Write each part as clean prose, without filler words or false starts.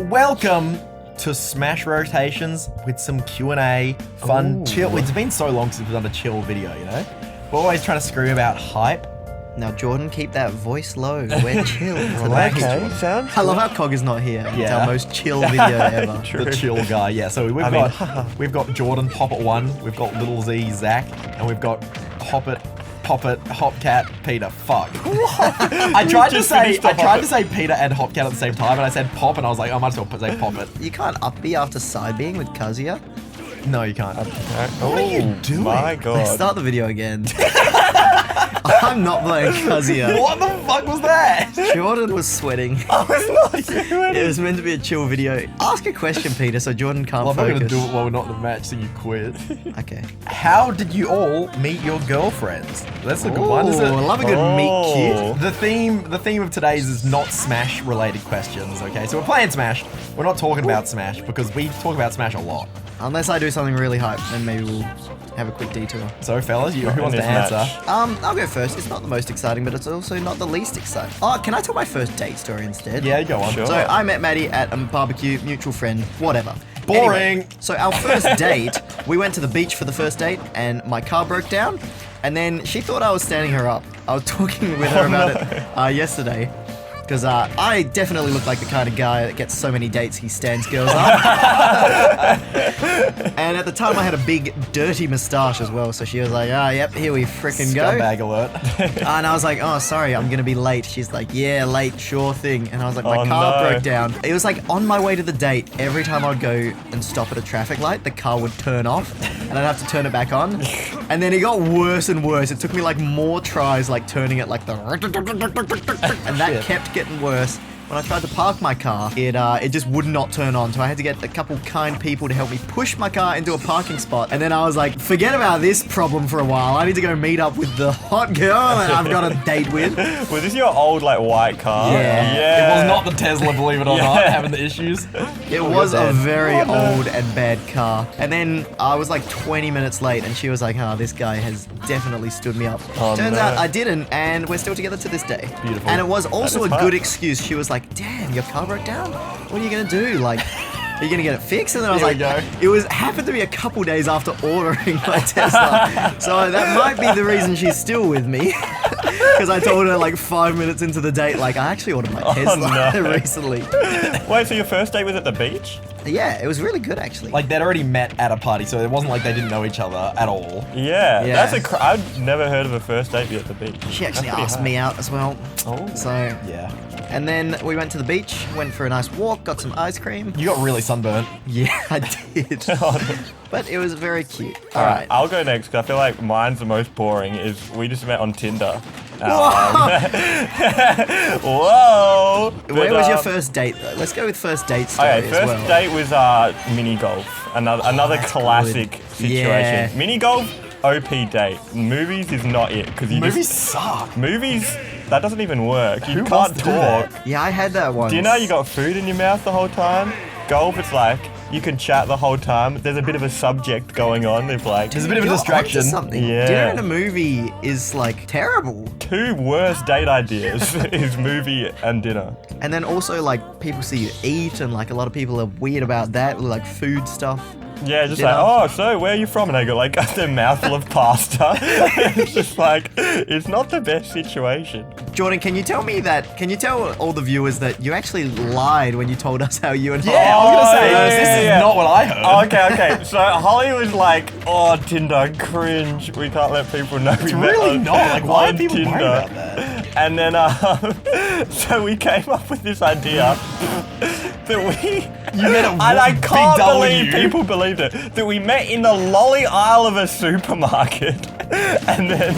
Welcome to Smash Rotations with some Q&A, fun, chill. It's been so long since we've done a chill video, you know? We're always trying to scream about hype. Now, Jordan, keep that voice low. We're chill. Okay, sounds I love how Cog is not here. It's Yeah. our most chill video ever. The chill guy, yeah. So we've got Jordan, Poppet 1, we've got Little Z, Zach, and we've got Poppet, Hopcat, Peter. Fuck. I tried to say Peter and Hopcat at the same time, and I said Pop, and I was like, I might as well say Poppet. You can't up B after side being with Kazuya. No, you can't. What are you doing? My God. Start the video again. I'm not playing Kazuya. What the fuck was that? Jordan was sweating. I was not doing It was meant to be a chill video. Ask a question, Peter, so Jordan can't Well, I'm not focus. gonna do it while we're not in the match, so you quit. Okay. How did you all meet your girlfriends? That's a good one. Ooh, I love a good meet cute. The theme of today's is not Smash related questions, okay? So we're playing Smash. We're not talking about Smash because we talk about Smash a lot. Unless I do something really hype, then maybe we'll have a quick detour. So fellas, who wants to this answer? match. I'll go first. It's not the most exciting, but it's also not the least exciting. Oh, can I tell my first date story instead? Yeah, go on. Sure. So I met Maddie at a barbecue, mutual friend, whatever. Boring. Anyway, so our first date, we went to the beach for the first date, and my car broke down, and then she thought I was standing her up. I was talking with her about it yesterday, because I definitely look like the kind of guy that gets so many dates he stands girls up. And at the time I had a big dirty moustache as well, so she was like, yep, here we frickin' go. Scumbag alert. And I was like, oh, sorry, I'm gonna be late. She's like, yeah, late, sure thing. And I was like, my car broke down. It was like on my way to the date, every time I'd go and stop at a traffic light, the car would turn off and I'd have to turn it back on. And then it got worse and worse. It took me like more tries, like turning it like the and that kept getting worse. When I tried to park my car, it just would not turn on. So I had to get a couple kind people to help me push my car into a parking spot. And then I was like, forget about this problem for a while. I need to go meet up with the hot girl that I've got a date with. Was this your old, like, white car? Yeah. It was not the Tesla, believe it or not, having the issues. It was a very old and bad car. And then I was like 20 minutes late and she was like, this guy has definitely stood me up. Turns out I didn't, and we're still together to this day. Beautiful. And it was also a hot. good excuse. She was like, damn, your car broke down? What are you gonna do? Like, are you gonna get it fixed? And then I was Here we like, go. it happened to be a couple days after ordering my Tesla. So that might be the reason she's still with me. Because I told her like 5 minutes into the date, like, I actually ordered my Tesla recently. Wait, so your first date was at the beach? Yeah, it was really good actually. Like they'd already met at a party, so it wasn't like they didn't know each other at all. Yeah. Yeah. That's I've never heard of a first date at the beach. She actually That's pretty asked hard. me out as well. Oh. So, Yeah. and then we went to the beach, went for a nice walk, got some ice cream. You got really sunburnt. Yeah, I did. But it was very cute. All Alright, right. I'll go next because I feel like mine's the most boring. Is we just met on Tinder. Whoa! Where was your first date though? Let's go with first date story Okay, as first well. date was mini golf. Another that's classic good. situation. Yeah. Mini golf, OP date. Movies is not it because you Movies just suck. movies that doesn't even work. You Who wants can't to do talk. that? Yeah, I had that once. Do you know you got food in your mouth the whole time? Golf, it's like you can chat the whole time. There's a bit of a subject going on. There's like There's a bit of a You're distraction. onto something. Yeah. Dinner in a movie is like terrible. two worst date ideas is movie and dinner. And then also like people see you eat and like a lot of people are weird about that, like food stuff. Yeah, just Dinner. like, oh, so where are you from? And I go like, a mouthful of pasta. It's just like, it's not the best situation. Jordan, can you tell all the viewers that you actually lied when you told us how you and Yeah, I was gonna say, yeah, this yeah. is not what I heard. Oh, okay. So Holly was like, oh, Tinder, cringe. We can't let people know It's we met really on- not. Like, why on are people worried Tinder. about that? And then, so we came up with this idea that You met a and I big can't W. believe people believed it, that we met in the lolly aisle of a supermarket. And then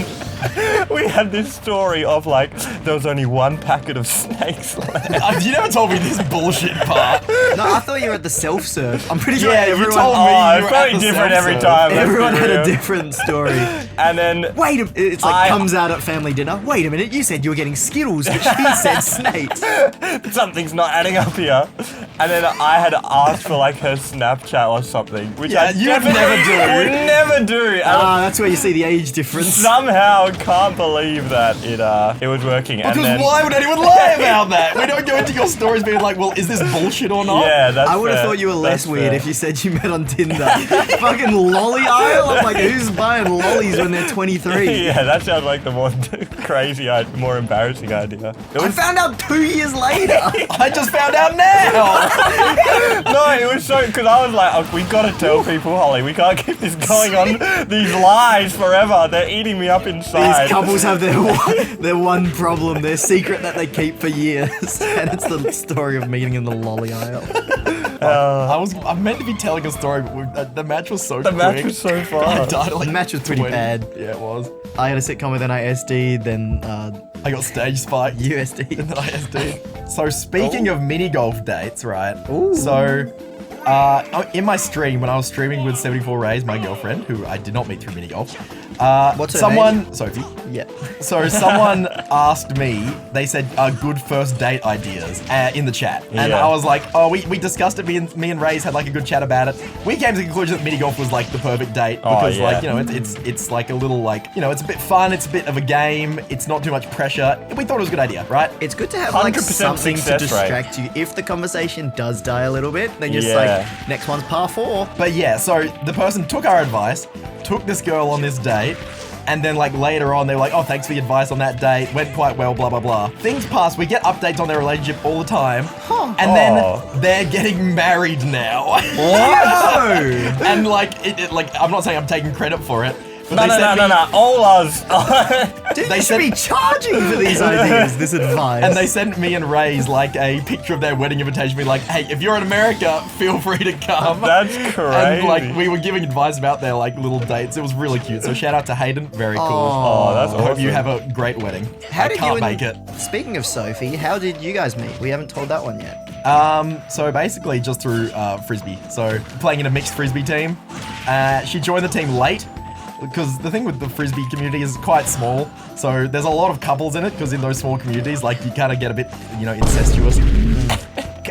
we had this story of like, there was only one packet of snakes left. You never told me this bullshit part. No, I thought you were at the self-serve. I'm pretty sure Yeah, you everyone. told me. Oh, you it's were probably at the different every self-serve. time. let's be Everyone had a real. different story. And then Wait, it's like comes out at family dinner. Wait a minute, you said you were getting Skittles, but she said snakes. something's not adding up here. And then I had asked for like her Snapchat or something, which Yeah, I you would definitely never do. would never do. And That's where you see the age difference. somehow can't believe that it was working. Because and then, why would anyone lie about that? We don't go into your stories being like, well, is this bullshit or not? Yeah, that's I would have fair. thought you were less That's weird fair. if you said you met on Tinder. Fucking lolly aisle? I'm like, who's buying lollies when they're 23? Yeah, that sounds like the more crazy, more embarrassing idea. It I was, found out 2 years later. I just found out now. no, it was so, because I was like, oh, we gotta tell people, Holly, we can't keep this going on, these lies forever. They're eating me up inside. These couples have their one problem, their secret that they keep for years. And it's the story of meeting in the lolly aisle. I'm meant to be telling a story, but the match was so The quick. match was so I fast. died at like The match was pretty 20. bad. Yeah, it was. I had a sitcom with NISD, then I got stage spiked. USD. And then ISD. So speaking of mini golf dates, right? Ooh. So in my stream, when I was streaming with 74 Rays, my girlfriend, who I did not meet through mini golf, What's her someone, Sophie. Yeah. So someone asked me, they said good first date ideas in the chat. And Yeah. I was like, oh, we discussed it, me and Rays had like a good chat about it. We came to the conclusion that mini golf was like the perfect date because yeah. like, you know, it's like a little like, you know, it's a bit fun, it's a bit of a game, it's not too much pressure. We thought it was a good idea, right? It's good to have like 100% something to success rate. distract you. If the conversation does die a little bit, then just Yeah. like, next one's par 4. But yeah, so the person took our advice, took this girl on this date, and then like later on they were like, oh, thanks for the advice on that date, went quite well, blah, blah, blah. Things pass, we get updates on their relationship all the time, and Oh. then they're getting married now. No! And like, like, I'm not saying I'm taking credit for it, but No, they no, sent no, me- no, no, all us. Dude, They you should said- be charging for these ideas, this advice. And they sent me and Ray's like a picture of their wedding invitation, be like, hey, if you're in America, feel free to come. That's crazy. And like we were giving advice about their like little dates. It was really cute. So shout out to Hayden, very cool. Oh, that's I awesome. hope you have a great wedding. How I did can't you make it. Speaking of Sophie, how did you guys meet? We haven't told that one yet. So basically just through Frisbee. So playing in a mixed Frisbee team. She joined the team late because the thing with the Frisbee community is quite small. So there's a lot of couples in it because in those small communities, like you kind of get a bit, you know, incestuous.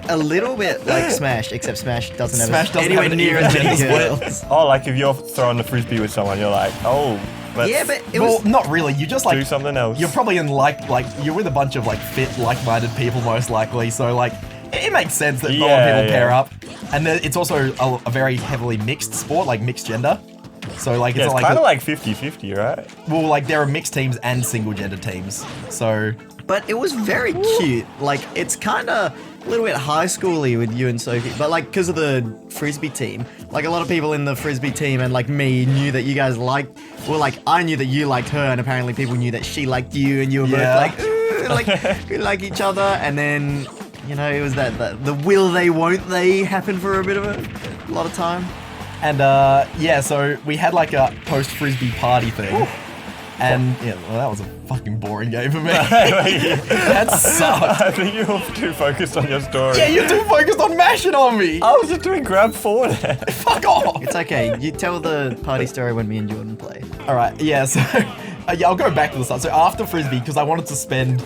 A little bit like Smash, except Smash doesn't have Smash doesn't anywhere have an near even as many gender split. girls. Oh, like if you're throwing the Frisbee with someone, you're like, oh, let's Yeah, but it Well, was... not really. You just like do something else. You're probably in like you're with a bunch of like fit, like-minded people most likely. So like it makes sense that a lot of Yeah, people pair yeah. up. And then it's also a very heavily mixed sport, like mixed gender. So like Yeah, it's it's not kind of like, like 50-50, right? well, like there are mixed teams and single gender teams. So But it was very cute. Like, it's kind of a little bit high schooly with you and Sophie. But, like, because of the Frisbee team, like, a lot of people in the Frisbee team and, like, me knew that you guys liked... Well, like, I knew that you liked her, and apparently people knew that she liked you, and you were Yeah. both like, ooh, like, we like each other. And then, you know, it was that the will they, won't they happen for a lot of time. and yeah, so we had like a post Frisbee party thing. And yeah, well, that was a fucking boring game for me. That sucked. I think you're too focused on your story. Yeah, you're too focused on mashing on me. I was just doing grab forward. Fuck off. It's okay. You tell the party story when me and Jordan play. All right, yeah, so yeah, I'll go back to the start. So after Frisbee, because I wanted to spend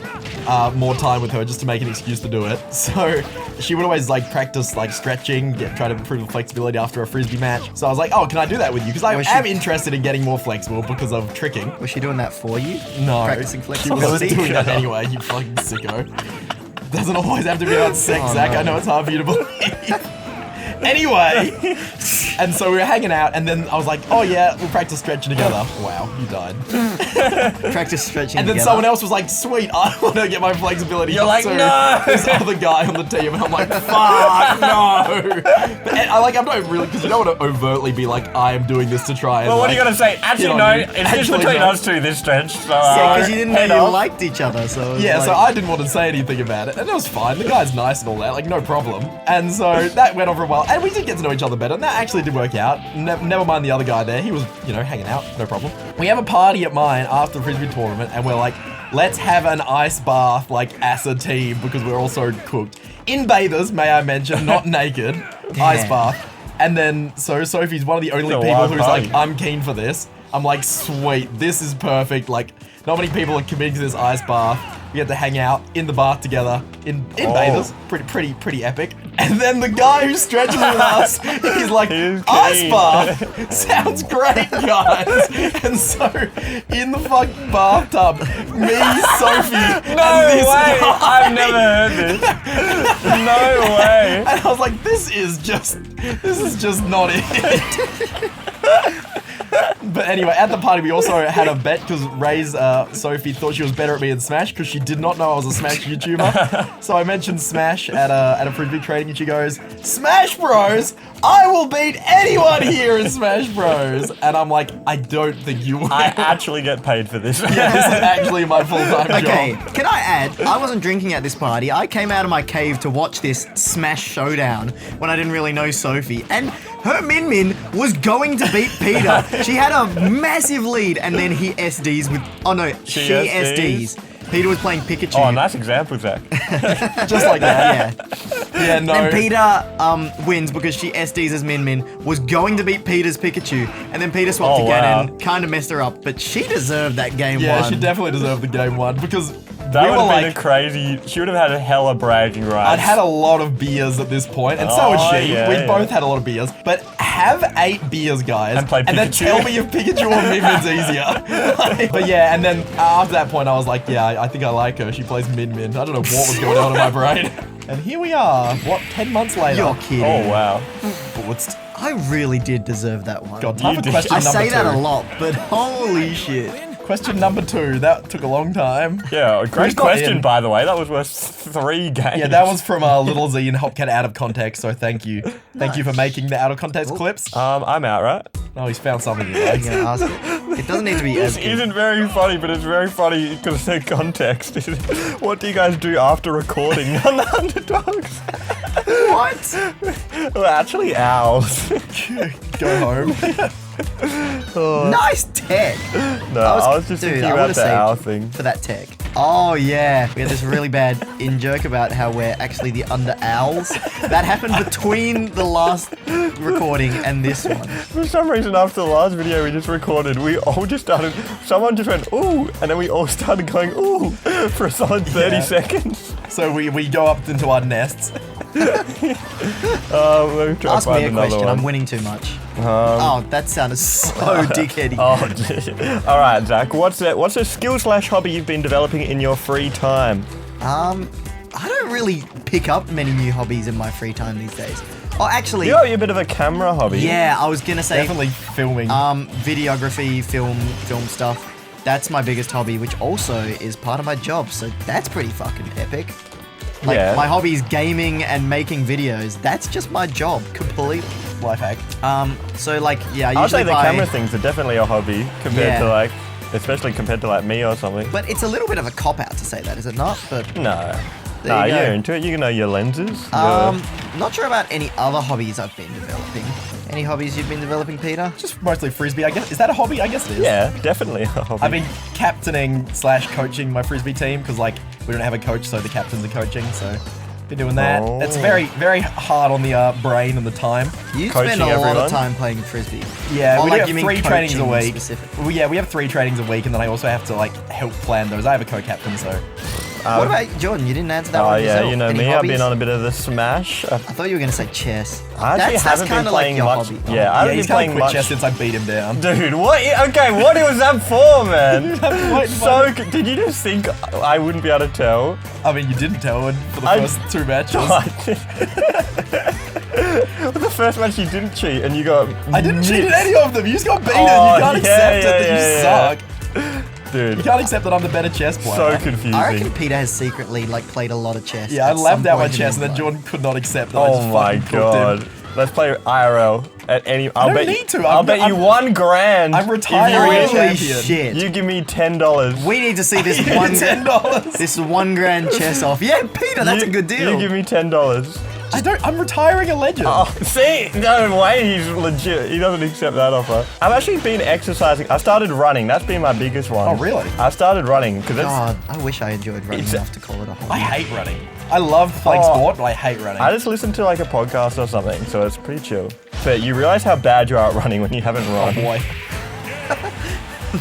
more time with her just to make an excuse to do it. So she would always like practice like stretching, try to improve the flexibility after a Frisbee match. So I was like, oh, can I do that with you? Because I Was she- am interested in getting more flexible because of tricking. Was she doing that for you? No, Practicing she was flexibility? doing that anyway, you fucking sicko. Doesn't always have to be about sex, Oh, Zach. no. I know it's hard for you to believe. Anyway, and so we were hanging out, and then I was like, oh yeah, we'll practice stretching together. Wow, you died. Practice stretching And then together. someone else was like, sweet, I want to get my flexibility You're up like, too. no! This other guy on the team, and I'm like, fuck, no. But I'm not really, because you don't want to overtly be like, I am doing this to try and Well, what are like, you gonna say? Actually, on no. you. It's just Actually, between no. us two this stretch. So, Yeah, because you didn't know head you off. liked each other, so it was Yeah, like, so I didn't want to say anything about it, and it was fine. The guy's nice and all that, like no problem. And so that went on for a while, and we did get to know each other better, and that actually did work out. Never mind the other guy there, he was, you know, hanging out, no problem. We have a party at mine after the Frisbee tournament, and we're like, let's have an ice bath, like as a team, because we're all so cooked. In bathers, may I mention, not naked, ice bath. And then, so Sophie's one of the only It's a people wild who's party. like, I'm keen for this. I'm like, sweet, this is perfect. Like, not many people are committing to this ice bath. We get to hang out in the bath together in bathers. Pretty epic. And then the guy who stretches with us, he's like, ice bath sounds great, guys. And so in the fucking bathtub, me, Sophie, and this guy. I've never heard this. No way. And I was like, this is just not it. But anyway, at the party we also had a bet because Ray's Sophie thought she was better at me in Smash because she did not know I was a Smash YouTuber. So I mentioned Smash at a Frisbee training and she goes, Smash Bros, I will beat anyone here in Smash Bros. And I'm like, I don't think you will. I actually get paid for this. Yeah, this is actually my full-time job. Okay, can I add, I wasn't drinking at this party. I came out of my cave to watch this Smash showdown when I didn't really know Sophie. And her Min Min was going to beat Peter. She had a massive lead and then he SDs with, oh no, she SDs. Peter was playing Pikachu. Oh, nice example, Zach. Just like that. Yeah. Yeah, no. And Peter wins because she SDs as Min Min, was going to beat Peter's Pikachu, and then Peter swapped again and kind of messed her up, but she deserved that game one. Yeah, she definitely deserved the game one because that would have been a crazy. She would have had a hella bragging rights. I'd had a lot of beers at this point, and so had she. We both had a lot of beers, but have 8 beers, guys, and then tell me if Pikachu or Min Min's easier. But yeah, and then after that point, I was like, yeah, I think I like her. She plays Min Min. I don't know what was going on in my brain. And here we are, 10 months later? You're kidding. Oh, wow. I really did deserve that one. God, time for question number 2. I say that a lot, but holy shit. Question number 2. That took a long time. Yeah, a great question, by the way. That was worth 3 games. Yeah, that was from Little Z and Hopcat out of context, so thank you. Thank you for making the out of context clips. I'm out, right? Oh, he's found something he likes. I'm gonna ask it. It doesn't need to be This isn't very funny, but it's very funny because the context is, what do you guys do after recording on the Underdogs? What? We're actually owls. Go home. Nice tech. No, I was just thinking about the owl thing. For that tech. Oh yeah, we had this really bad in-joke about how we're actually the under owls. That happened between the last recording and this one. For some reason, after the last video we just recorded, we all just started, someone just went, ooh, and then we all started going, ooh, for a solid 30 seconons. So we go up into our nests. Let me try Ask me a question, one. I'm winning too much. Oh, that sounded so dickheady. All right, Zach, what's a skill/hobby you've been developing in your free time? I don't really pick up many new hobbies in my free time these days. Oh, actually... You're a bit of a camera hobby. Yeah, I was going to say... Definitely filming. Videography, film stuff. That's my biggest hobby, which also is part of my job, so that's pretty fucking epic. Like, my hobby is gaming and making videos. That's just my job, completely. Life hack. So, like, yeah, I I'll usually say the camera things are definitely a hobby compared to, like, especially compared to, like, me or something. But it's a little bit of a cop-out to say that, is it not? But no. Nah, you're into it. You can know your lenses. Not sure about any other hobbies I've been developing. Any hobbies you've been developing, Peter? Just mostly Frisbee, I guess. Is that a hobby? I guess it is. Yeah, definitely a hobby. I've been captaining/coaching my Frisbee team because, like, we don't have a coach, so the captains are coaching, so... Been doing that. It's very, very hard on the brain and the time. You spend a lot of time playing Frisbee. Yeah, we like, have 3 trainings a week. Specifically. Well, yeah, we have 3 trainings a week, and then I also have to like help plan those. I have a co-captain, so. What about Jordan? You didn't answer that one yourself. Oh yeah, you know Any me. hobbies? I've been on a bit of the Smash. I thought you were gonna say chess. I actually haven't been playing much. Hobby. Yeah, I haven't he's been playing much chess since I beat him down. Dude, what? Okay, what was that for, man? So, did you just think I wouldn't be able to tell? I mean, you didn't tell him for the first 2 matches. The first match you didn't cheat, and you got. I didn't cheat in any of them. You just got beaten. You can't accept it that you suck. Dude. You can't accept that I'm the better chess player. So confusing. I reckon Peter has secretly like played a lot of chess. Yeah, I labbed out my chess, and then Jordan could not accept that. Oh my god. Let's play IRL at any. I don't need to. I'll bet you $1,000. I'm retiring Holy shit! You give me $10. We need to see this $10. This $1,000 chess off. Yeah, Peter, that's a good deal. You give me $10. I'm retiring a legend. Oh, see? No way, he's legit. He doesn't accept that offer. I've actually been exercising. I started running. That's been my biggest one. Oh, really? I started running because God, I wish I enjoyed running enough to call it a hobby. I hate running. I love playing sport, but I hate running. I just listen to like a podcast or something, so it's pretty chill. But you realize how bad you are at running when you haven't run. Oh boy.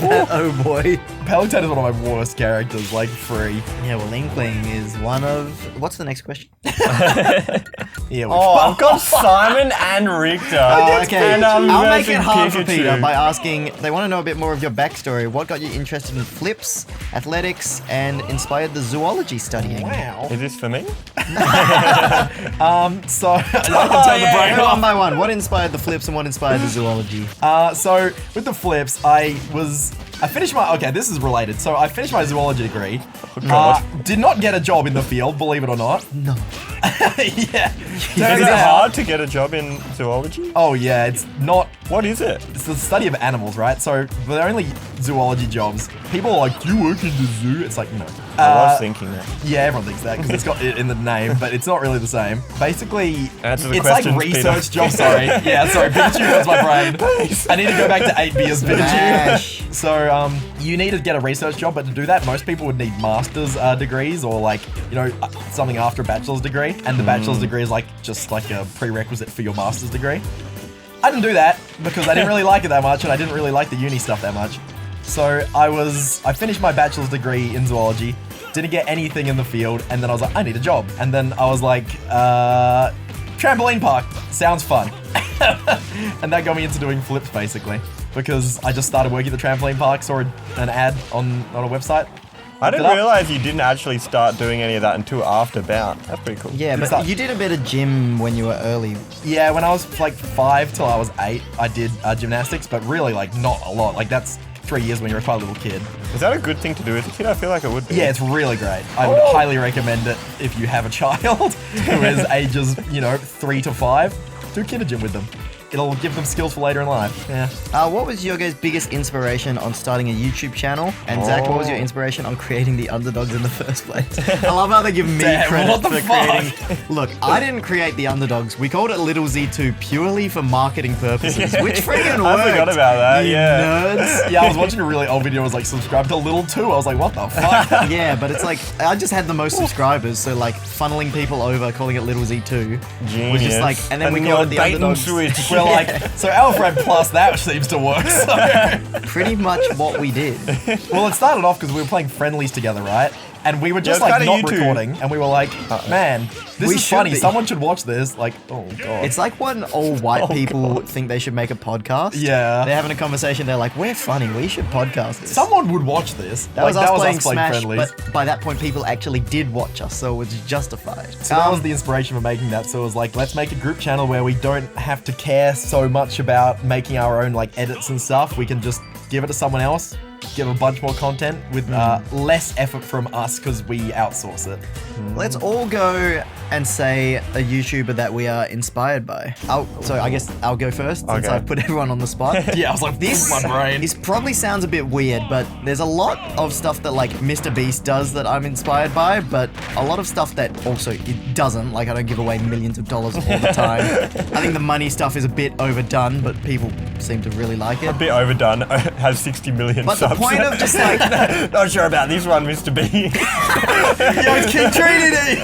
Oh boy. Pelotone is one of my worst characters, like free. Yeah, well, Inkling is one of. What's the next question? Yeah. Oh, I've got Simon and Richter. Okay, And, I'll make it versus hard for Pikachu. Peter by asking. They want to know a bit more of your backstory. What got you interested in flips, athletics, and inspired the zoology studying? Wow. Is this for me? So I can turn the brain Go off. one by one. What inspired the flips and what inspired the zoology? So with the flips, I finished my, okay, this is related. So I finished my zoology degree. God. Did not get a job in the field, believe it or not. No. Yeah. Is Turns it out- hard to get a job in zoology? Oh yeah, it's not. What is it? It's the study of animals, right? So the only zoology jobs, people are like, "Do you work in the zoo?" It's like, no. I was thinking that. Yeah, everyone thinks that because it's got it in the name, but it's not really the same. Basically, Answer the it's like questions, research Peter. jobs. Sorry, yeah, sorry. Pikachu was my brain. Please. I need to go back to 8 beers, Smash. Pikachu. So, you need to get a research job, but to do that, most people would need master's degrees or like, you know, something after a bachelor's degree, and the bachelor's degree is like just like a prerequisite for your master's degree. I didn't do that because I didn't really like it that much, and I didn't really like the uni stuff that much. So I finished my bachelor's degree in zoology, didn't get anything in the field, and then I was like, I need a job. And then I was like, trampoline park, sounds fun. And that got me into doing flips basically, because I just started working at the trampoline park, saw an ad on a website. I looked didn't it up. realize you didn't actually start doing any of that until after bout. That's pretty cool. Yeah, but Start- you did a bit of gym when you were early. Yeah, when I was like 5 till I was 8, I did gymnastics, but really like not a lot. Like that's 3 years when you're quite a little kid. Is that a good thing to do as a kid? I feel like it would be. Yeah, it's really great. I would highly recommend it if you have a child who is ages, 3 to 5. Do kinder gym with them. It'll give them skills for later in life. Yeah. What was your guys' biggest inspiration on starting a YouTube channel? And Zach, what was your inspiration on creating the Underdogs in the first place? I love how they give me Damn, credit what the for fuck? creating. Look, I didn't create the Underdogs. We called it Little Z2 purely for marketing purposes, which freaking worked. I forgot about that, you yeah. nerds. Yeah, I was watching a really old video. I was like, subscribe to Little 2. I was like, what the fuck? Yeah, but it's like I just had the most subscribers, so like funneling people over, calling it Little Z2 was just like, and then we called it the bait and Underdogs. switch. We're like, so Alfred plus that seems to work. So. Pretty much what we did. Well, it started off because we were playing friendlies together, right? And we were just Yeah, it's like kinda not you two. recording, and we were like, man, this We is should funny. be. Someone should watch this. Like, oh god. It's like when all white people think they should make a podcast. Yeah. They're having a conversation. They're like, we're funny. We should podcast this. Someone would watch this. That was us playing Smash, friendlies. but by that point, people actually did watch us, so it was justified. So that was the inspiration for making that. So it was like, let's make a group channel where we don't have to care so much about making our own like edits and stuff. We can just give it to someone else, give a bunch more content with less effort from us because we outsource it. Let's all go and say a YouTuber that we are inspired by. So I guess I'll go first since Okay. I've put everyone on the spot. Yeah, I was like, This my brain. This probably sounds a bit weird, but there's a lot of stuff that like Mr. Beast does that I'm inspired by, but a lot of stuff that also it doesn't. Like I don't give away millions of dollars all the time. I think the money stuff is a bit overdone, but people seem to really like it. A bit overdone. Has 60 million But subs. the point of just like Not sure about this one, Mr. B. Yo, it's King Trinity!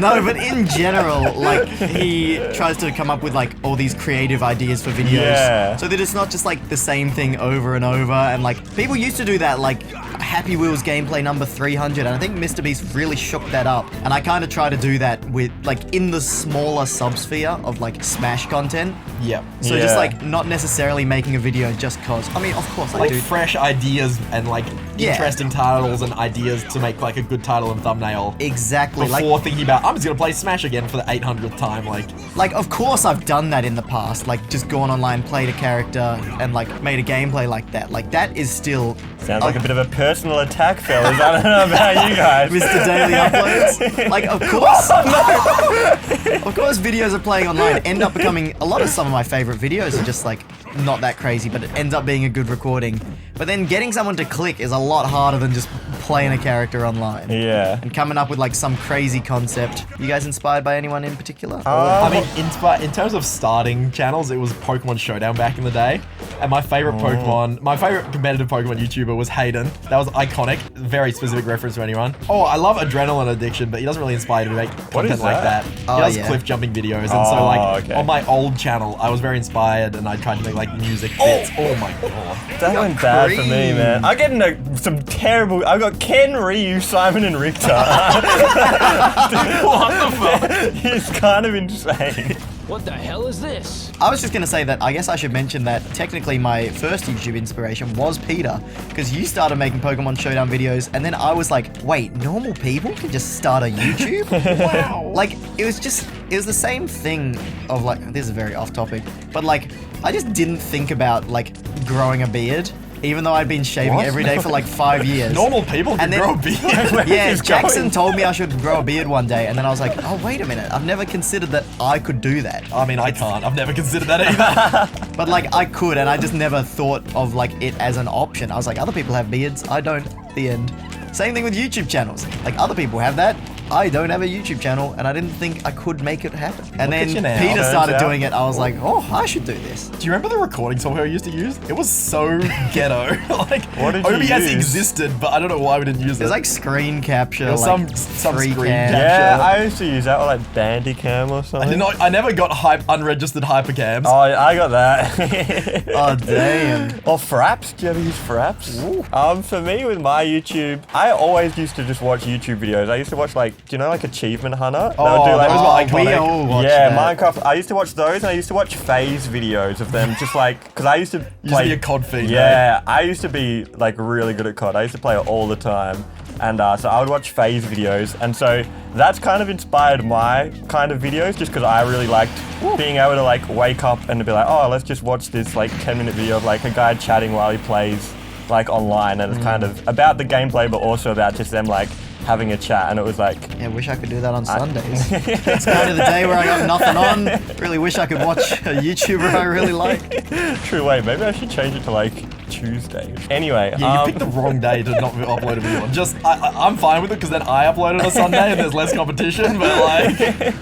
no, but in general, like he tries to come up with like all these creative ideas for videos, Yeah. so that it's not just like the same thing over and over. And like people used to do that, like Happy Wheels gameplay number 300, and I think Mr. Beast really shook that up. And I kind of try to do that with like in the smaller subsphere of like Smash content. Yep. So just Yeah. like not necessarily making a video just cause. I mean, of course I Like do. fresh ideas and like Yeah. interesting titles and ideas to make like a good title and thumbnail. Exactly. Before thinking about, I'm just gonna play Smash again for the 800th time. Like, of course I've done that in the past. Like, just gone online, played a character, and like made a gameplay like that. Like, that is still Sounds like a bit of a personal attack, fellas. I don't know about you guys. Mr. Daily Uploads. Like, of course, of course, videos of playing online end up becoming a lot of some of my favorite videos are just like not that crazy, but it ends up being a good recording. But then getting someone to click is a lot harder than just playing a character online. Yeah. And coming up with like some crazy concept. You guys inspired by anyone in particular? I mean, in terms of starting channels, it was Pokemon Showdown back in the day. And my favorite Pokemon, my favorite competitive Pokemon YouTuber was Hayden. That was iconic. Very specific reference to anyone. Oh, I love Adrenaline Addiction, but he doesn't really inspire me to make content like that. He does cliff jumping videos, and so like on my old channel, I was very inspired, and I tried to make like music bits. Oh my god, that went bad for me, man. I get into some terrible. I got Ken, Ryu, Simon, and Richter. what the fuck? He's kind of insane. What the hell is this? I was just gonna say that I guess I should mention that technically my first YouTube inspiration was Peter, because you started making Pokemon Showdown videos, and then I was like, wait, normal people can just start a YouTube? Wow. Like, it was the same thing of like, this is very off topic, but like, I just didn't think about like growing a beard. Even though I'd been shaving every day for like 5 years. Normal people can grow a beard. Yeah, Jackson told me I should grow a beard one day, and then I was like, oh, wait a minute. I've never considered that I could do that. I mean, I can't. I've never considered that either. But like, I could, and I just never thought of like it as an option. I was like, other people have beards. I don't. The end. Same thing with YouTube channels. Like, other people have that. I don't have a YouTube channel, and I didn't think I could make it happen. And then Peter started doing it. I was like, oh, I should do this. Do you remember the recording software we used to use? It was so ghetto. Like, what did you OBS use? existed, but I don't know why we didn't use it. There's like screen capture. There was like some free screen cam. capture. Yeah, I used to use that, or like Bandicam or something. I never got unregistered hypercams. Oh, I got that. Oh, damn. Or Fraps? Do you ever use Fraps? For me, with my YouTube, I always used to just watch YouTube videos. I used to watch like, do you know like Achievement Hunter? Oh, that was iconic. We all watched yeah, that. Minecraft. I used to watch those, and I used to watch phase videos of them, just like, because I used to play. Be a COD fiend. Yeah, I used to be like really good at COD. I used to play it all the time. And so I would watch phase videos, and so that's kind of inspired my kind of videos, just because I really liked being able to like wake up and to be like, oh, let's just watch this like 10-minute video of like a guy chatting while he plays like online, and it's kind of about the gameplay, but also about just them like having a chat, and it was like... Yeah, wish I could do that on Sundays. It's kind of the day where I got nothing on. Really wish I could watch a YouTuber I really like. True, wait, maybe I should change it to like Tuesday. Anyway, yeah, you picked the wrong day to not upload a video on. Just, I'm fine with it, because then I upload it on a Sunday and there's less competition, but like...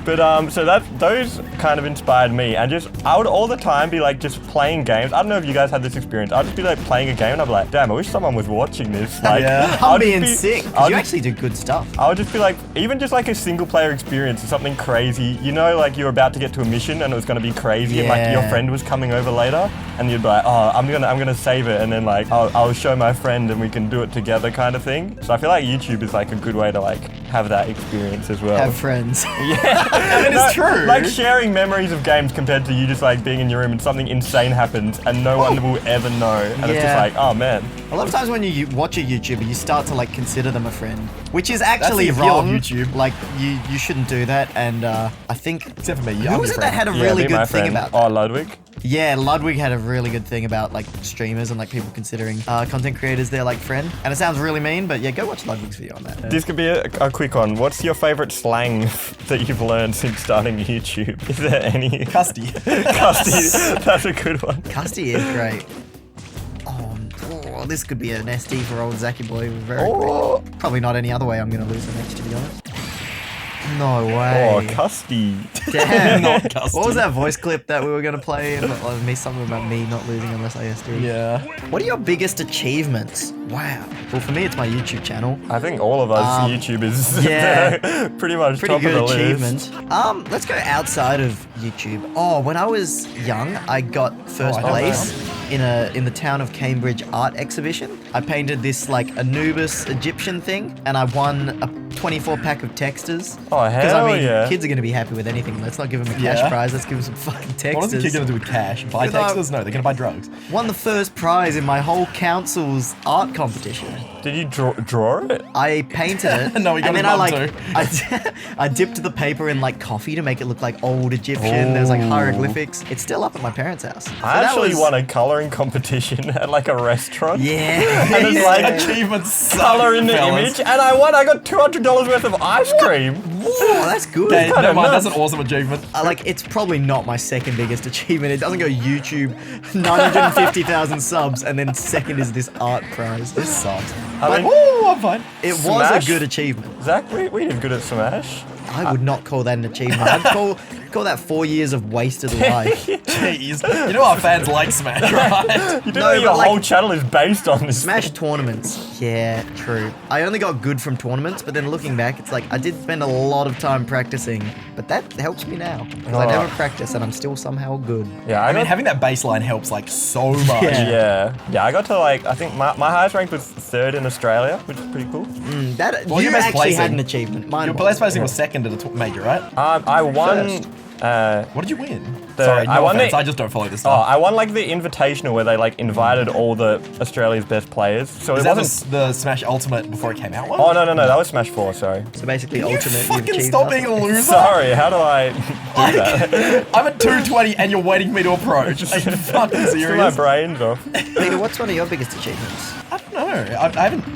But so those kind of inspired me, and just I would all the time be like just playing games. I don't know if you guys had this experience. I'd just be like playing a game, and I'd be like, damn, I wish someone was watching this. Like, yeah. I'm being sick. You actually do good stuff. I would just be like, even just like a single player experience or something crazy. You know, like you're about to get to a mission and it was gonna be crazy, and like your friend was coming over later, and you'd be like, oh, I'm gonna save it, and then like I'll show my friend and we can do it together, kind of thing. So I feel like YouTube is like a good way to like have that experience as well. Have friends. Yeah. I mean, it's true. Like sharing memories of games compared to you just like being in your room and something insane happens and no one will ever know. And it's just like, oh man. A lot of times when you watch a YouTuber, you start to like consider them a friend, which is actually That's the appeal of wrong. YouTube. Like you shouldn't do that. And I think Except for me, who was it that had a really good thing about that? Oh, Ludwig. Yeah, Ludwig had a really good thing about like streamers and like people considering content creators their like friend. And it sounds really mean, but yeah, go watch Ludwig's video on that. This could be a quick one. What's your favorite slang that you've learned since starting YouTube? Is there any? Custy. Custy. That's a good one. Custy is great. Oh, this could be an SD for old Zachy boy. Very quick. Probably not any other way I'm going to lose the next, to be honest. No way. Oh, Custy. Damn. Not Custy. What was that voice clip that we were going to play? Something about me not losing unless I SD. Yeah. What are your biggest achievements? Wow. Well, for me, it's my YouTube channel. I think all of us YouTubers pretty much Pretty top good of the achievement. list. Let's go outside of YouTube. Oh, when I was young, I got first I don't place in the town of Cambridge art exhibition. I painted this like Anubis Egyptian thing, and I won a 24 pack of texters. Oh, hell I mean, yeah. kids are going to be happy with anything. Let's not give them a cash prize. Let's give them some fucking texters. What is a kid going to do with cash? Buy You know, texters? No, they're going to buy drugs. Won the first prize in my whole council's art competition. Did you draw it? I painted it. No, we got and his then mum too. I dipped the paper in like coffee to make it look like old Egyptian. There's like hieroglyphics. It's still up at my parents' house. So I actually that was, won a colouring competition at like a restaurant. Yeah. And it's like Achievements colour in the image, and I won. I got $200 worth of ice cream. Whoa, that's good. Okay, kinda never mind, nuts. that's an awesome achievement. Like, it's probably not my second biggest achievement. It doesn't go YouTube, 950,000 subs, and then second is this art prize. This sucks. I mean, Oh, I'm fine. It was Smash? a good achievement. Zach, we did good at Smash. I would not call that an achievement. I'd call Call that 4 years of wasted life. Jeez. You know our fans like Smash, right? You do No, know your but, like, whole channel is based on this. Smash tournaments. Yeah, true. I only got good from tournaments, but then looking back, it's like I did spend a lot of time practicing, but that helps me now. Because I never practice and I'm still somehow good. Yeah, I mean, having that baseline helps like so much. Yeah. Yeah, I got to like, I think my highest rank was 3rd in Australia, which is pretty cool. That Well, you your best actually placing- had an achievement. Mine Your was. best placing was second at a major, right? I won. First. What did you win? The- Sorry, I no won offense. the- I just don't follow this Oh, stuff. I won like the invitational where they like invited all the Australia's best players. So Is it that wasn't. the Smash Ultimate before it came out one? Oh no, that was Smash 4. Sorry. So basically, You alternate. you've fucking achieved stop nothing. being a loser. Sorry, how do I do that? I'm at 220 and you're waiting for me to approach. Are you fucking My serious? brain's off. Peter, what's one of your biggest achievements? I don't know.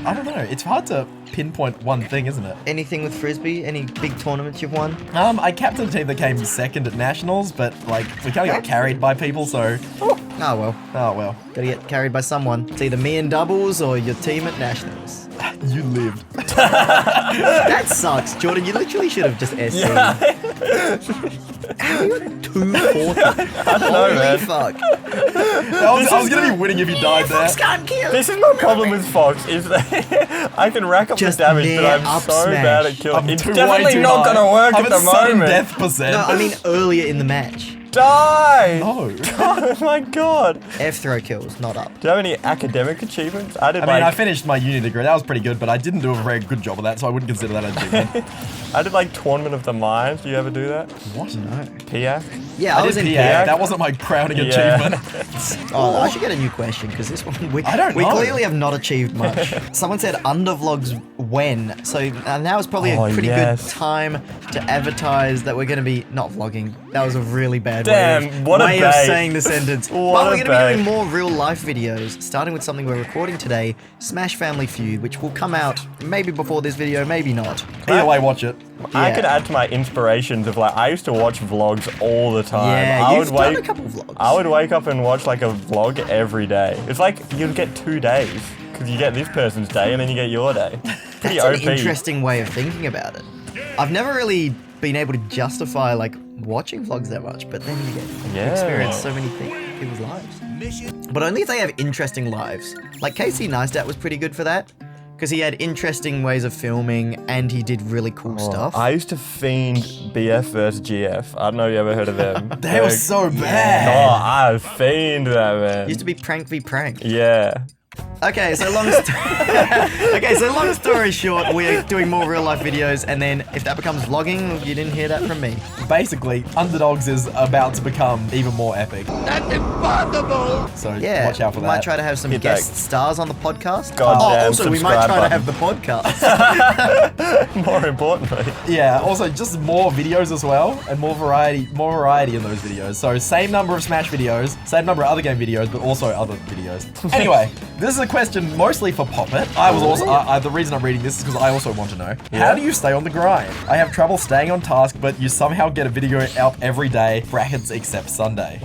I don't know. It's hard to pinpoint one thing, isn't it? Anything with Frisbee? Any big tournaments you've won? I captained a team that came second at nationals, but like we kind of got carried by people, so Oh well. oh well. Gotta get carried by someone. It's either me in doubles or your team at nationals. You lived. That sucks, Jordan. You literally should have just SC. How are you at 240? I don't know, Holy man. fuck. I was gonna be winning if you died there. Fox can't kill. This is my problem with Fox, is that I can rack up Just the damage, but near I'm up so smash. bad at killing. I'm It's way definitely too not high. gonna work I'm at the sudden moment. death percent. No, I mean earlier in the match. Die! No. Oh my god. F throw kills, not up. Do you have any academic achievements? I did I mean, I like finished my uni degree. That was pretty good, but I didn't do a very good job of that, so I wouldn't consider that an achievement. I did like Tournament of the Minds. Do you ever do that? What? No. PIAC? Yeah, I was did in PA. PA. That wasn't my crowning Yeah. achievement. Oh, I should get a new question because this one we I don't we know. clearly have not achieved much. Someone said undervlogs when, so now is probably Oh, a pretty yes. good time to advertise that we're going to be not vlogging. That was a really bad Damn, what a way of bait. saying the sentence. What But a we're going to bait. be doing more real life videos, starting with something we're recording today, Smash Family Feud, which will come out maybe before this video, maybe not. Either way, watch it. I Yeah. could add to my inspirations of like I used to watch vlogs all the time. Yeah, I you've would done wake a couple vlogs. I would wake up and watch like a vlog every day. It's like you'd get 2 days because you get this person's day and then you get your day. Pretty That's OP. an interesting way of thinking about it. I've never really been able to justify like watching vlogs that much, but then you get to Yeah. experience so many people's lives. But only if they have interesting lives. Like Casey Neistat was pretty good for that. Because he had interesting ways of filming and he did really cool stuff. I used to fiend BF versus GF. I don't know if you ever heard of them. They were so bad. Oh, I fiend that, man. Used to be prank v prank. Yeah. Okay, so long story short, we're doing more real life videos, and then if that becomes vlogging, you didn't hear that from me. Basically, Underdogs is about to become even more epic. That's impossible! So Yeah, watch out for we that. might try to have some Hit guest that stars on the podcast. goddamn also, we might subscribe try to button. have the podcast. More importantly. Yeah, also just more videos as well, and more variety in those videos. So same number of Smash videos, same number of other game videos, but also other videos. Anyway, this is a question mostly for Poppet. I was also the reason I'm reading this is because I also want to know. Yeah. How do you stay on the grind? I have trouble staying on task, but you somehow get a video out every day, brackets except Sunday.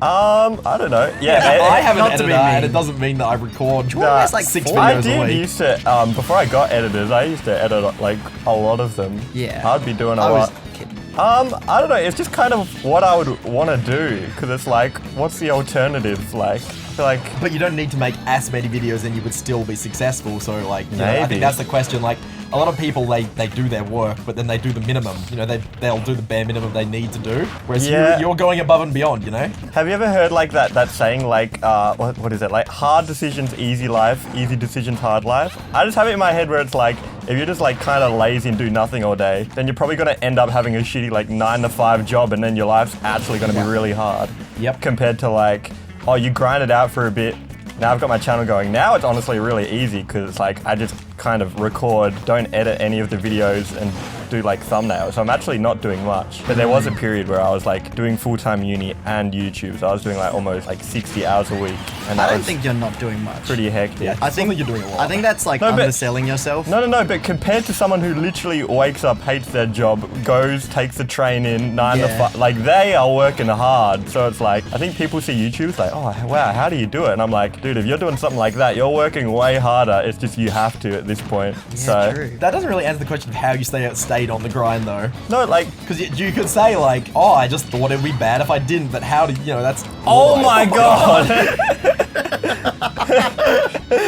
I don't know. Yeah, I have an not to be editor, and mean. it doesn't mean that I record Nah, it's like 6 four. I videos a did week. used to, before I got editors, I used to edit like a lot of them. Yeah. I'd be doing a I was lot. kidding. I don't know, it's just kind of what I would want to do, because it's like, what's the alternative? Like, I feel like, But you don't need to make as many videos and you would still be successful. So like, you know, I Maybe. think that's the question. Like, a lot of people, they do their work, but then they do the minimum. You know, they'll do the bare minimum they need to do. Whereas Yeah. you're going above and beyond, you know? have you ever heard like that saying, like, what is it? Like, hard decisions, easy life, easy decisions, hard life? I just have it in my head where it's like, if you're just like kind of lazy and do nothing all day, then you're probably going to end up having a shitty like 9-to-5 job, and then your life's actually going to be really hard. Yep. Compared to like, oh, you grind it out for a bit. Now I've got my channel going. Now it's honestly really easy because it's like I just kind of record, don't edit any of the videos, and do like thumbnails. So I'm actually not doing much. But there was a period where I was like doing full-time uni and YouTube. So I was doing like almost like 60 hours a week. And I that don't was think you're not doing much. pretty hectic. Yeah. I think you're doing a lot. I think that's like No, but- underselling yourself. No, but compared to someone who literally wakes up, hates their job, goes, takes the train in 9 to Yeah. 5, like they are working hard. So it's like, I think people see YouTube, it's like, oh wow, how do you do it? And I'm like, dude, if you're doing something like that, you're working way harder. It's just you have to at this point. Yeah, so true. That doesn't really answer the question of how you stay motivate on the grind though. No, like, Because you could say like, oh, I just thought it'd be bad if I didn't, but how did that's? oh my god.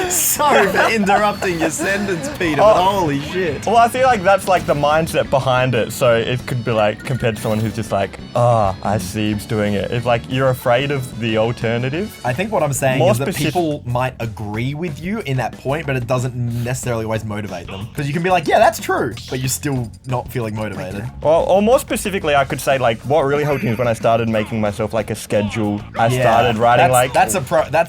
Sorry for interrupting your sentence, Peter, but holy shit. Well, I feel like that's like the mindset behind it. So it could be like compared to someone who's just like, I see he's doing it. It's like you're afraid of the alternative. I think what I'm saying More is that specific- people might agree with you in that point, but it doesn't necessarily always motivate them. Because you can be like, yeah, that's true, but you're still not feeling motivated. Or more specifically, I could say like what really helped me is when I started making myself like a schedule. I started writing that's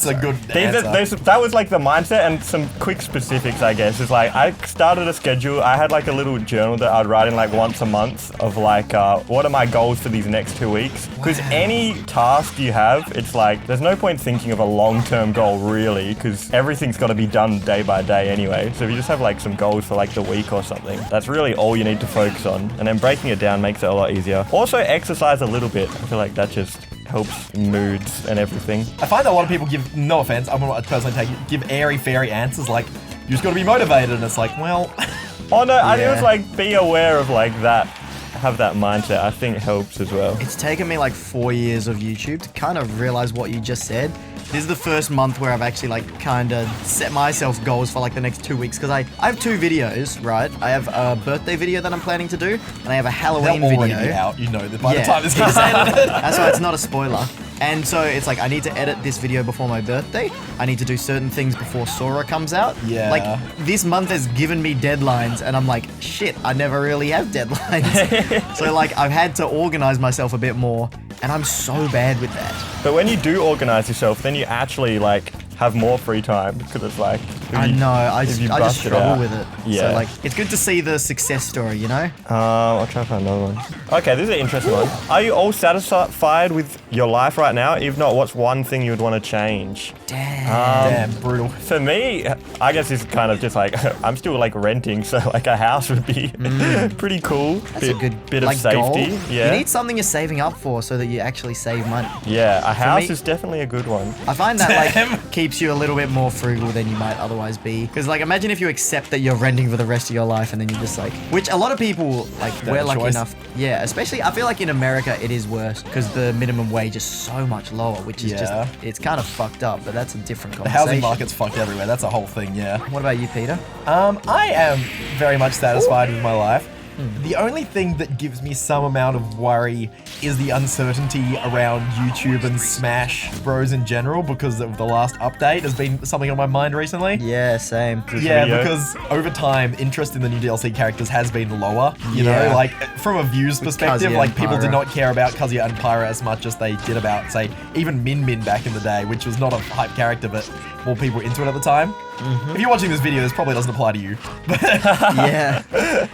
a good answer. That was like the mindset, and some quick specifics, I guess. Is like I started a schedule. I had like a little journal that I'd write in like once a month of like what are my goals for these next 2 weeks? Because any task you have, it's like there's no point thinking of a long-term goal really, because everything's got to be done day by day anyway. So if you just have like some goals for like the week or something, that's really all you need to focus on. And then breaking it down makes it a lot easier. Also exercise a little bit. I feel like that just helps moods and everything. I find that a lot of people give, no offense, I'm gonna personally take it, give airy-fairy answers like, you just gotta be motivated, and it's like, well... Oh no, I think it's like, be aware of like that, have that mindset. I think it helps as well. It's taken me like 4 years of YouTube to kind of realize what you just said. This is the first month where I've actually like kind of set myself goals for like the next 2 weeks, because I have 2 videos, right? I have a birthday video that I'm planning to do, and I have a Halloween They'll already video. be out, you know, that by the time this gets edited. That's why it's not a spoiler. And so it's like, I need to edit this video before my birthday. I need to do certain things before Sora comes out. Yeah. Like, this month has given me deadlines, and I'm like, shit, I never really have deadlines. So like, I've had to organize myself a bit more, and I'm so bad with that. But when you do organize yourself, then you actually like have more free time, because it's like I know, I just bust it struggle out. with it. Yeah. So like, it's good to see the success story, you know? I'll try to find another one. Okay, this is an interesting one. Are you all satisfied with your life right now? If not, what's one thing you would want to change? Damn, brutal. For me, I guess it's kind of just like, I'm still like renting, so like a house would be pretty cool. That's a good bit like, of safety. goal. Yeah. You need something you're saving up for so that you actually save money. Yeah, a house me- is definitely a good one. I find that Damn. like keeps you a little bit more frugal than you might otherwise be. Because like, imagine if you accept that you're renting for the rest of your life, and then you're just like, which a lot of people like, we're have a lucky choice. enough. Yeah, especially I feel like in America it is worse because the minimum wage is so much lower, which is Yeah. just, it's kind of fucked up. But that's a different The conversation. housing market's fucked everywhere, that's a whole thing, yeah. What about you, Peter? I am very much satisfied with my life. The only thing that gives me some amount of worry is the uncertainty around YouTube and Smash Bros in general, because of the last update has been something on my mind recently. Yeah, same. Yeah, video. because over time, interest in the new DLC characters has been lower. You Yeah. know, like from a views perspective, Kazuya like and people did Pyra. not care about Kazuya and Pyra as much as they did about, say, even Min Min back in the day, which was not a hype character, but more people were into it at the time. If you're watching this video, this probably doesn't apply to you. Yeah,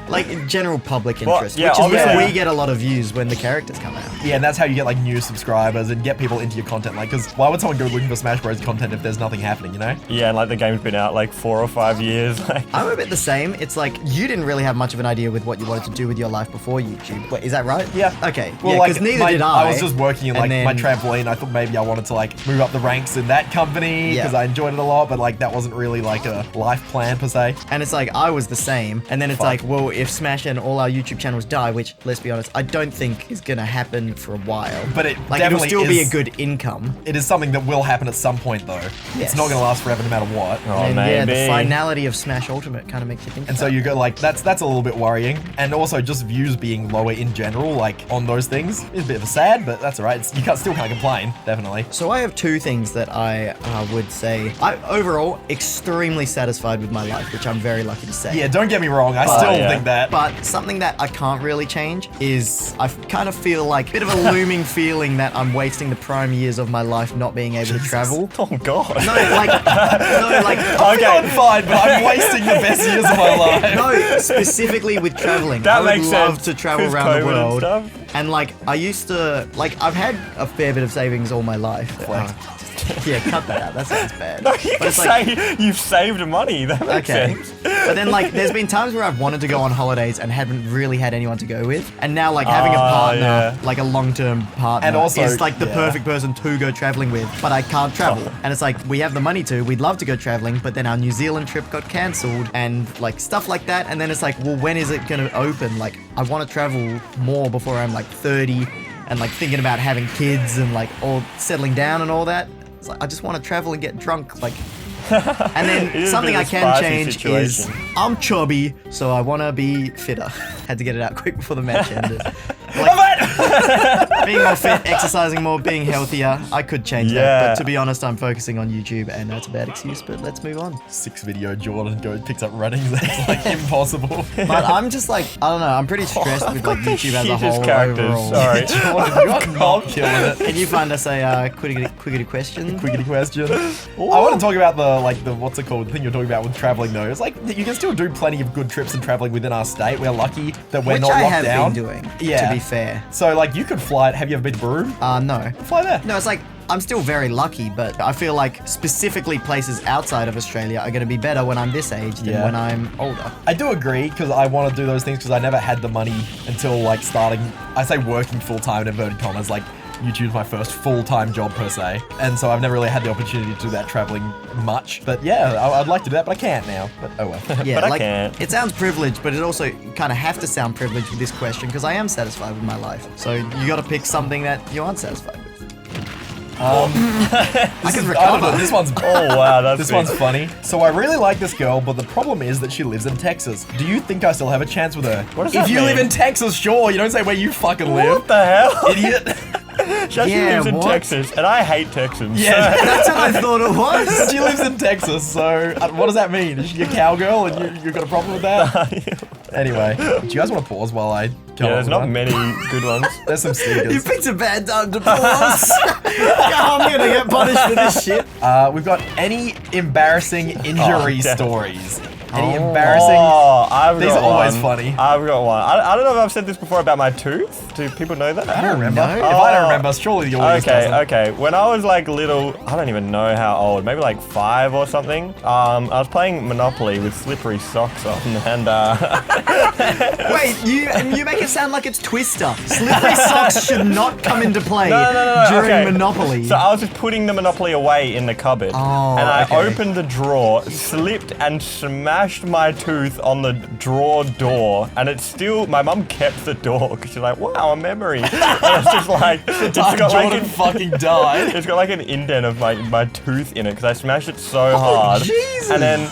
like general public interest, yeah, which is where obviously- we get a lot of views when the characters come out. Yeah, and that's how you get like new subscribers and get people into your content. Like, because why would someone go looking for Smash Bros content if there's nothing happening? You know? Yeah, and like the game's been out like 4 or 5 years. Like, I'm a bit the same. It's like you didn't really have much of an idea with what you wanted to do with your life before YouTube. Wait, is that right? Yeah. Okay. Well, yeah, like because neither my- did I. was just working in And like my then- trampoline. I thought maybe I wanted to like move up the ranks in that company Yeah. because I enjoyed it a lot, but like that wasn't really like a life plan per se. And it's like I was the same. And then it's Fuck. like, well, if Smash and all our YouTube channels die, which let's be honest, I don't think is gonna happen for a while. But it like it'll definitely still be a is- good income. It is something that will happen at some point though. Yes. It's not going to last forever no matter what. oh, And yeah, the maybe. finality of Smash Ultimate kind of makes you think. And so about you go like that's a little bit worrying, and also just views being lower in general, like on those things, is a bit of a sad, but that's alright. You still can't complain, definitely. So I have 2 things that I would say. I overall extremely satisfied with my life, which I'm very lucky to say. Yeah, don't get me wrong, I still yeah. think that. But something that I can't really change is I kind of feel like a bit of a looming feeling that I'm wasting the prime years of my life not being able to travel. Oh god. No, like Okay, I'm fine, but I'm wasting the best years of my life. no, specifically with traveling. That I would makes love sense. to travel 'Cause around COVID the and world. stuff. And like I used to, like I've had a fair bit of savings all my life. Flex. Yeah, cut that out. That sounds bad. No, you can it's like, say you've saved money. That makes okay. sense. But then, like, there's been times where I've wanted to go on holidays and haven't really had anyone to go with. And now, like, having a partner, like a long-term partner, And also- is like the yeah. perfect person to go traveling with. But I can't travel. And it's like, we have the money to, we'd love to go traveling, but then our New Zealand trip got cancelled and, like, stuff like that. And then it's like, well, when is it going to open? Like, I want to travel more before I'm, like, 30 and, like, thinking about having kids and, like, all settling down and all that. It's like, I just want to travel and get drunk, like... And It then is a something bit I of a can spicy change is situation. I'm chubby, so I want to be fitter. Had to get it out quick before the match ended. Like, being more fit, exercising more, being healthier. I could change that, Yeah. but to be honest, I'm focusing on YouTube, and that's a bad excuse. But let's move on. 6 video Jordan picks up running. That's like impossible. But I'm just like, I don't know. I'm pretty stressed with like YouTube as a Shittest whole characters. overall. Sorry. Jordan, you are not killing it. Can you find us a quickity question? Quickity question. I want to talk about the what's it called? The thing you're talking about with traveling though. It's like you can still do plenty of good trips and traveling within our state. We're lucky that we're Which not I locked have down. been doing, Yeah. to be fair. So like you could fly. Have you ever been to Broome? No. Fly there. No, it's like, I'm still very lucky, but I feel like specifically places outside of Australia are going to be better when I'm this age than Yeah. when I'm older. I do agree because I want to do those things because I never had the money until like starting. I say working full time in inverted commas. Like YouTube's my first full-time job per se, and so I've never really had the opportunity to do that traveling much. But yeah, I'd like to do that, but I can't now. But oh well. Yeah, But I like, can't. it sounds privileged, but it also kind of have to sound privileged with this question because I am satisfied with my life. So you got to pick something that you aren't satisfied with. I can I don't know. recover. This one's Oh wow, that's This big. one's funny. So I really like this girl, but the problem is that she lives in Texas. Do you think I still have a chance with her? What does if that you live mean? in Texas, sure. You don't say where you fucking What live. the hell? Idiot. She actually Yeah, lives in what? Texas, and I hate Texans. Yeah. That's what I thought it was. She lives in Texas, so what does that mean? Is she a cowgirl and you've got a problem with that? Anyway, do you guys want to pause while I come Yeah, up there's with not one? many good ones. There's some You stinkers. picked a bad time to pause. I'm gonna get punished for this shit. We've got any embarrassing injury damn. stories. Any embarrassing... Oh, I've These got are always one. funny. I've got one. I don't know if I've said this before about my tooth. Do people know that? I don't remember. No. If I don't remember, surely the audience Okay, doesn't. okay. When I was like little, I don't even know how old, maybe like 5 or something. I was playing Monopoly with slippery socks on, and Wait, you make it sound like it's Twister. Slippery socks should not come into play no, during okay. Monopoly. So I was just putting the Monopoly away in the cupboard, Oh, and I okay. opened the drawer, slipped and smashed my tooth on the drawer door, and it's still, my mum kept the door because she's like, wow, a memory. And it's just like, it's got like Jordan fucking died. it's got like an indent of my tooth in it because I smashed it so hard. Jesus. And then,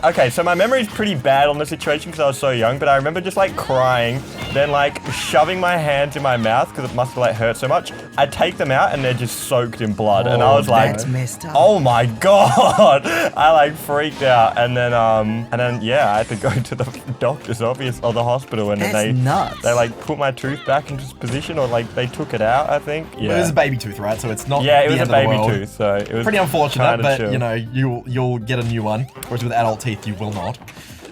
okay, so my memory's pretty bad on the situation because I was so young, but I remember just like crying, then like shoving my hands in my mouth because it must have like hurt so much. I take them out and they're just soaked in blood, and I was like, That's messed up. oh my god! I like freaked out, and then yeah, I had to go to the doctor's office or the hospital, and That's then nuts. they like put my tooth back into its position, or like they took it out, I think. It was a baby tooth, right? So it's not Yeah, it the was a end of the baby world. tooth, so it was Pretty unfortunate, kinda but chill. you know, you'll get a new one. Whereas with adult teeth, you will not.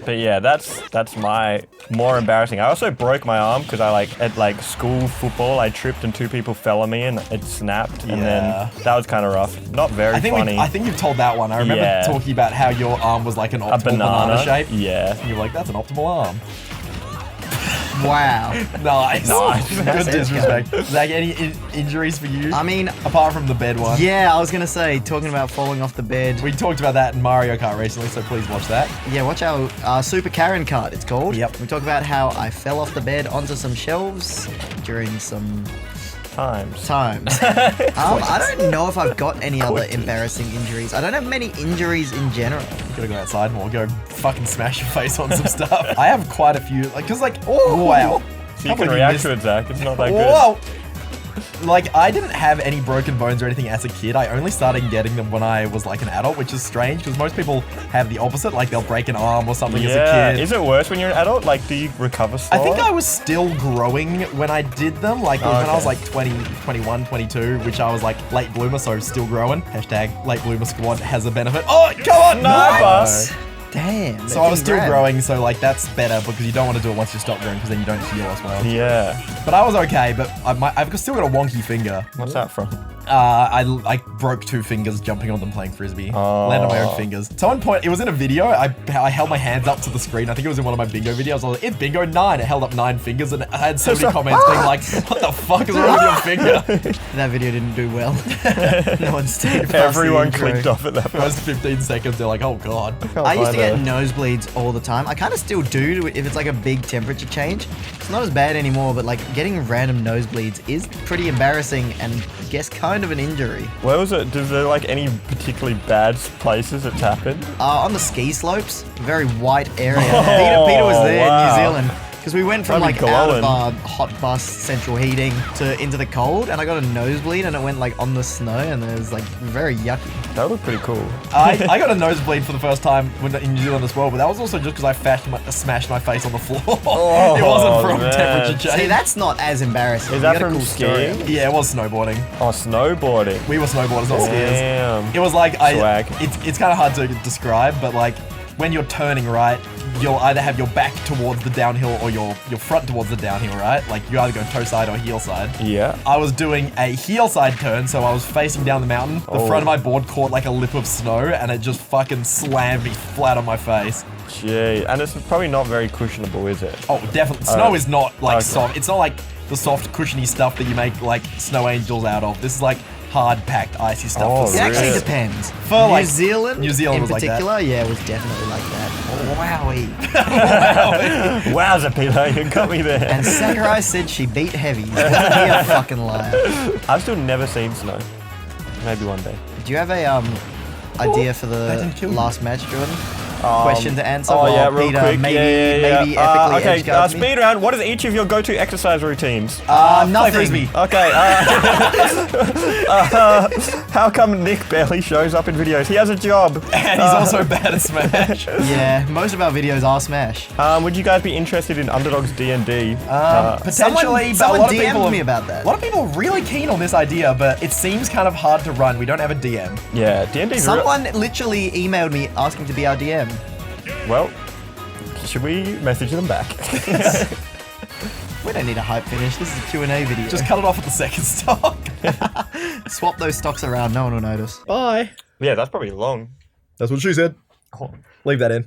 But yeah, that's my more embarrassing. I also broke my arm because I like at like school football, I tripped and 2 people fell on me and it snapped, and Yeah. then that was kind of rough. Not very funny. I think you've told that one. I remember Yeah. talking about how your arm was like an a optimal banana shape. Yeah. And you're like, that's an optimal arm. Wow. Nice. Nice. Good disrespect. Zach, any injuries for you? I mean, Apart from the bed one. yeah, I was gonna say, talking about falling off the bed. We talked about that in Mario Kart recently, so please watch that. Yeah, watch our Super Karen card, it's called. Yep. We talk about how I fell off the bed onto some shelves during some Times. times. I don't know if I've got any other embarrassing injuries. I don't have many injuries in general. You gotta go outside more, go fucking smash your face on some stuff. I have quite a few, like, cause like, oh wow. So you Can't can believe react missed- to it, Zach. It's not that good. Whoa! Like, I didn't have any broken bones or anything as a kid. I only started getting them when I was like an adult, which is strange because most people have the opposite. Like, they'll break an arm or something as a Yeah. kid. Is it worse when you're an adult? Like, do you recover I slower? think I was still growing when I did them. Like, it was when I was Okay. like 20, 21, 22, which I was like late bloomer, so still growing. Hashtag late bloomer squad has a benefit. Oh, come on! Nice. Damn. So I was still growing, so like that's better because you don't want to do it once you stop growing because then you don't heal as well. Yeah. But I was okay, but I've still got a wonky finger. What's that from? I broke 2 fingers jumping on them playing Frisbee. Landed on my own fingers. It was in a video, I held my hands up to the screen. I think it was in one of my bingo videos. I was like, it's bingo 9. I held up 9 fingers and I had so many comments being like, what the fuck is wrong with your finger? That video didn't do well. No one stayed past Everyone the intro. clicked off at that point. First 15 seconds, they're like, oh god. I used to get nosebleeds all the time. I kind of still do if it's like a big temperature change. It's not as bad anymore, but like getting random nosebleeds is pretty embarrassing and I guess kind of an injury. Where was it? Is there like any particularly bad places it's happened? On the ski slopes, very white area. Peter was there in New Zealand. Because we went from That'd like be out of glowing. hot bus central heating to into the cold, and I got a nosebleed, and it went like on the snow, and it was like very yucky. That would look pretty cool. I got a nosebleed for the first time in New Zealand as well, but that was also just because I smashed my face on the floor. It wasn't from man. temperature change. See, that's not as embarrassing. Is that You got a from cool story. skiing? Yeah, it was snowboarding. Oh, snowboarding. We were snowboarders, not skiers. Damn. It was like Swag. it's kind of hard to describe, but like when you're turning right, you'll either have your back towards the downhill or your front towards the downhill, right? Like you either go toe side or heel side. Yeah. I was doing a heel side turn, so I was facing down the mountain. The front of my board caught like a lip of snow, and it just fucking slammed me flat on my face. Gee. And it's probably not very cushionable, is it? Oh, definitely. Snow is not like Okay. soft. It's not like the soft, cushiony stuff that you make like snow angels out of. This is like hard-packed, icy stuff. Oh, for It actually Really? depends. For, like, New Zealand was like that. particular, yeah, it was definitely like that. Wowie. Wowza, Peter, you got me there. And Sakurai said she beat heavy. Wasn't he a fucking liar? I've still never seen snow. Maybe one day. Do you have a idea for that didn't the kill me. last match, Jordan? Question to answer. Oh, while yeah, real Peter quick. maybe epically okay, edgeguards me? speed round. What is each of your go-to exercise routines? Play Nothing. Frisbee. Okay. How come Nick barely shows up in videos? He has a job. And he's also bad at Smash. Yeah, most of our videos are Smash. Would you guys be interested in Underdogs D&D? Potentially, but a Someone lot of DM'd people me about that. A lot of people are really keen on this idea, but it seems kind of hard to run. We don't have a DM. Yeah, D&D's Someone literally emailed me asking to be our DM. Well, should we message them back? We don't need a hype finish. This is a Q&A video. Just cut it off at the second stock. swap those stocks around. No one will notice. Bye. Yeah, that's probably long. That's what she said. Leave that in.